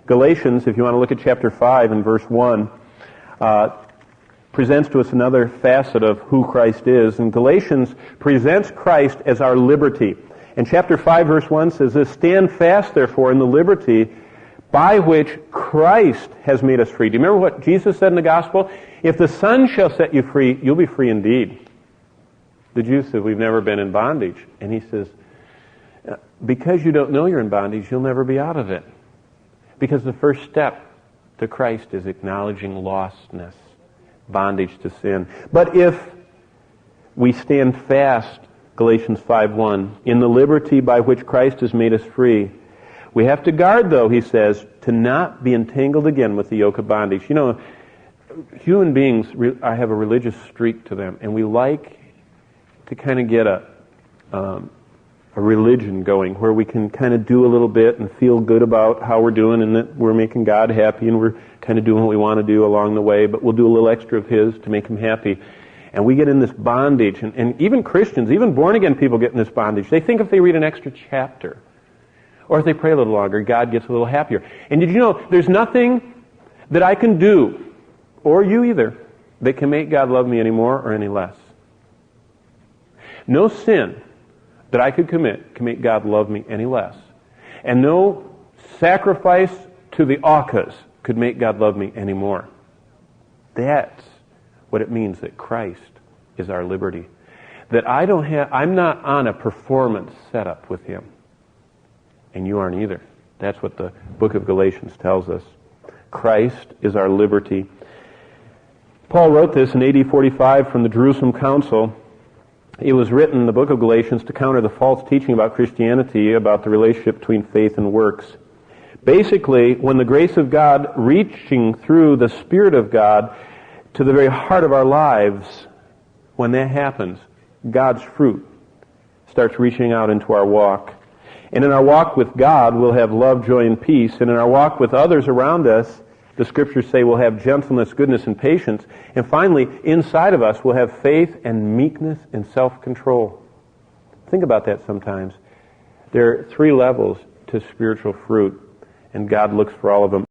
Galatians, if you want to look at chapter 5 and verse 1, presents to us another facet of who Christ is. And Galatians presents Christ as our liberty. And chapter 5 verse 1 says this, "Stand fast, therefore, in the liberty by which Christ has made us free." Do you remember what Jesus said in the gospel? If the Son shall set you free, you'll be free indeed. The Jews said, we've never been in bondage. And he says, because you don't know you're in bondage, you'll never be out of it. Because the first step to Christ is acknowledging lostness, bondage to sin. But if we stand fast, Galatians 5:1, in the liberty by which Christ has made us free, we have to guard, though, he says, to not be entangled again with the yoke of bondage. You know, human beings have a religious streak to them, and we like to kind of get a religion going where we can kind of do a little bit and feel good about how we're doing and that we're making God happy and we're kind of doing what we want to do along the way, but we'll do a little extra of His to make Him happy. And we get in this bondage, and even Christians, even born-again people get in this bondage. They think if they read an extra chapter, or if they pray a little longer, God gets a little happier. And did you know, there's nothing that I can do, or you either, that can make God love me any more or any less. No sin that I could commit can make God love me any less. And no sacrifice to the Aukas could make God love me any more. That's what it means that Christ is our liberty. That I'm not on a performance setup with Him. And you aren't either. That's what the book of Galatians tells us. Christ is our liberty. Paul wrote this in AD 45 from the Jerusalem Council. It was written, the book of Galatians, to counter the false teaching about Christianity, about the relationship between faith and works. Basically, when the grace of God reaching through the Spirit of God to the very heart of our lives, when that happens, God's fruit starts reaching out into our walk. And in our walk with God, we'll have love, joy, and peace. And in our walk with others around us, the Scriptures say we'll have gentleness, goodness, and patience. And finally, inside of us, we'll have faith and meekness and self-control. Think about that sometimes. There are 3 levels to spiritual fruit, and God looks for all of them.